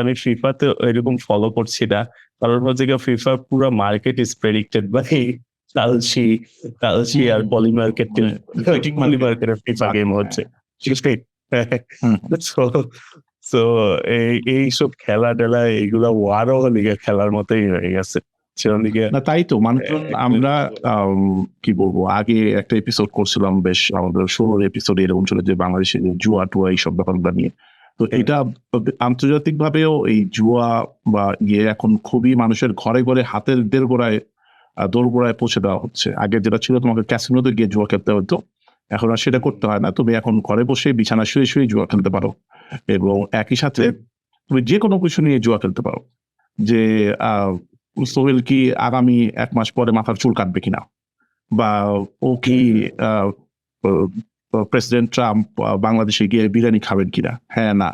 আমি ফিফাতে এরকম ফলো করছি না। কারণ হচ্ছে গিয়ে ফিফার পুরা market is predicted by Kalshi, Kalshi আর পলি মার্কেটের পলি মার্কেটের ফিফা গেম হচ্ছে। সো সো এইসব খেলা-টেলা এগুলা ওয়ারও লিগে খেলার মতোই হয়ে গেছে। সেদিকে না তাই তো মানুষজন আমরা কি বলবো আগে একটা এপিসোড করছিলাম বেশ আমাদের 16 এপিসোডে এরকম ছিল যে বাংলাদেশে জুয়া-টুয়া এইসব ব্যাপারগুলো নিয়ে। তো এটা আন্তর্জাতিক ভাবেও এই জুয়া বা এখন খুবই মানুষের ঘরে ঘরে হাতের দোরগোড়ায় পৌঁছে দেওয়া হচ্ছে। আগে যেটা ছিল তোমাকে ক্যাসিনোতে গিয়ে জুয়া খেলতে হতো, এখন আর সেটা করতে হয় না। তুমি এখন ঘরে বসে বিছানা শুয়ে জুয়া খেলতে পারো এবং একই সাথে তুমি যে কোনো কিছু নিয়ে জুয়া খেলতে পারো। যে সোহেল কি আগামী 1 মাস পরে মাথার চুল কাটবে কিনা, বা ও কি প্রেসিডেন্ট ট্রাম্প বাংলাদেশে গিয়ে বিরিয়ানি খাবেন কিনা, হ্যাঁ না।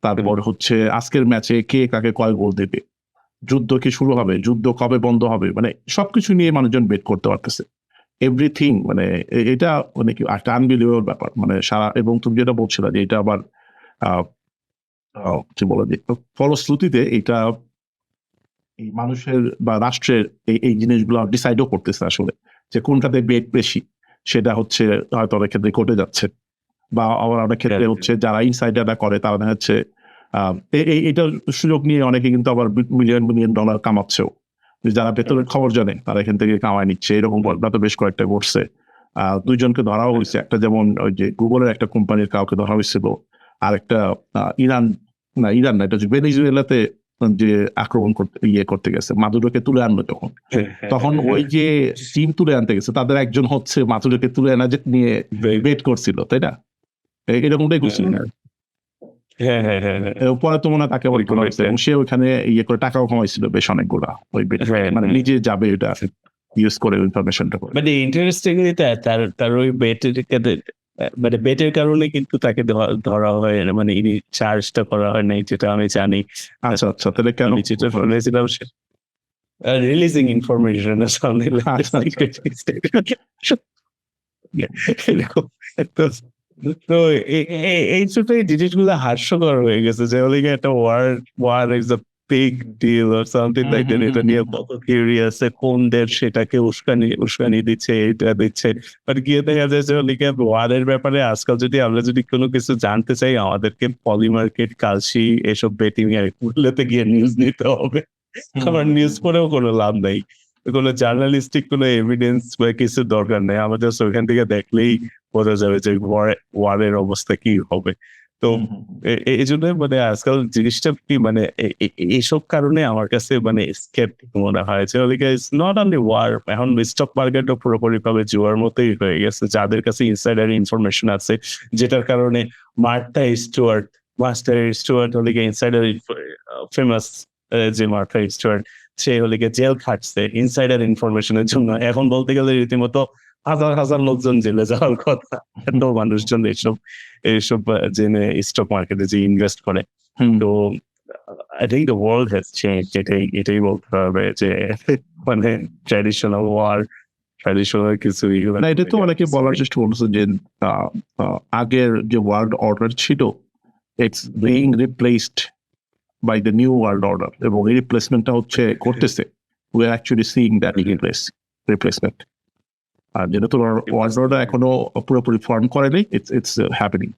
তারপর হচ্ছে আজকের ম্যাচে কে কাকে কয় গোল দেবে, যুদ্ধ কি শুরু হবে, যুদ্ধ কবে বন্ধ হবে, মানে সবকিছু নিয়ে মানুষজন বেট করতে পারতেছে। এভরিথিং মানে এটা মানে কি একটা আনবিলিভেবল ব্যাপার মানে সারা। এবং তুমি যেটা বলছিলে যে এটা আবার কি বলা যায় ফলশ্রুতিতে এটা এই মানুষের বা রাষ্ট্রের এই জিনিসগুলো ডিসাইডও করতেছে আসলে যে কোনটাতে বেট বেশি, সেটা হচ্ছে হয়তো অনেক ক্ষেত্রে ঘটে যাচ্ছে। বা আবার অনেক ক্ষেত্রে হচ্ছে যারা ইনসাইডাররা করে তারা দেখা যাচ্ছে এইটার সুযোগ নিয়ে অনেকে কিন্তু আবার মিলিয়ন ডলার কামাচ্ছেও। যারা ভেতরের খবর জানে তারা এখান থেকে কামায় নিচ্ছে, এরকম ঘটনা তো বেশ কয়েকটা ঘটছে। 2 জনকে ধরাও হয়েছে, একটা যেমন ওই যে গুগলের একটা কোম্পানির কাউকে ধরা হয়েছিল, আর একটা ইরান না এটা হচ্ছে ভেনেজুয়েলাতে যে আক্রমণ করতে গেছে মাদুরোকে তুলে আনলো তখন ওই যে টিম তুলে আনতে গেছে তাদের একজন হচ্ছে মাদুরোকে তুলে আনা নিয়ে বেট করছিল, তাই না? এরকমটাই করছিল না? পরে তো মনে হয় তাকে সে ওইখানে করে টাকাও কমাইছিল বেশ অনেকগুলা ওই বেট, মানে নিজে যাবে এটা ইউজ করে ইনফরমেশনটা করে। মানে ইন্টারেস্টিংলি তার ওই মানে বেটের কারণে কিন্তু তাকে ধরা হয়, মানে ইনি চার্জটা করা হয় নাই যেটা আমি জানি। আচ্ছা তাহলে কেন যেটা শুনেছিলাম রিলিজিং ইনফরমেশন তো এই ছোট এই জিনিসগুলো হাস্যকর হয়ে গেছে যে একটা war is a big deal or something like that. এটা নিয়ে কত থিওরি আছে, কোন দেশ সেটাকে উস্কানি দিচ্ছে, এটা দিচ্ছে। বাট গিয়ে দেখা যাচ্ছে ওয়ারের ব্যাপারে আজকাল আমরা যদি কোনো কিছু জানতে চাই আমাদেরকে পলি মার্কেট, কালসি এসব বেটিং এগুলোতে গিয়ে নিউজ নিতে হবে। আমার নিউজ পড়েও কোনো লাভ নাই, কোনো জার্নালিস্টিক কোনো এভিডেন্স বা কিছু দরকার নেই। আমাদের ওইখান থেকে দেখলেই বোঝা যাবে যে ওয়ারের অবস্থা কি হবে। তো এই জন্য মানে আজকাল জিনিসটা কি মানে এইসব কারণে আমার কাছে মানে স্কেপটিক মনে হয় যে ইটস নট অনলি ওয়ার, এখন স্টক মার্কেটও পুরোপুরি ভাবে জুয়ার মতোই হয়ে গেছে। যাদের কাছে ইনসাইডার ইনফরমেশন আছে, যেটার কারণে মাস্টার স্টুয়ার্ট ইনসাইডার ফেমাস যে মার্থা স্টুয়ার্ট, সে জেল খাটছে ইনসাইডার ইনফরমেশনের জন্য। এখন বলতে গেলে রীতিমতো হাজার লোকজন জেলে যাওয়ার কথা, এত মানুষজন এইসব জেনে স্টক মার্কেটে যে ইনভেস্ট করে। তো I think the world has changed. এটাই বলতে হবে যে মানে ট্র্যাডিশনাল ওয়ার, ট্র্যাডিশনাল কিছু না, এটা তো অনেকে বলার চেষ্টা করছে যে আগের যে ওয়ার্ল্ড অর্ডার ছিল it's being replaced by the new world order, এবং এই রিপ্লেসমেন্টটা হচ্ছে করতেছে। We are actually seeing that replacement. আর যেটা তো ওয়ার্ল্ড অর্ডার এখনো পুরোপুরি ফর্ম করেনি, ইটস হ্যাপেনিং।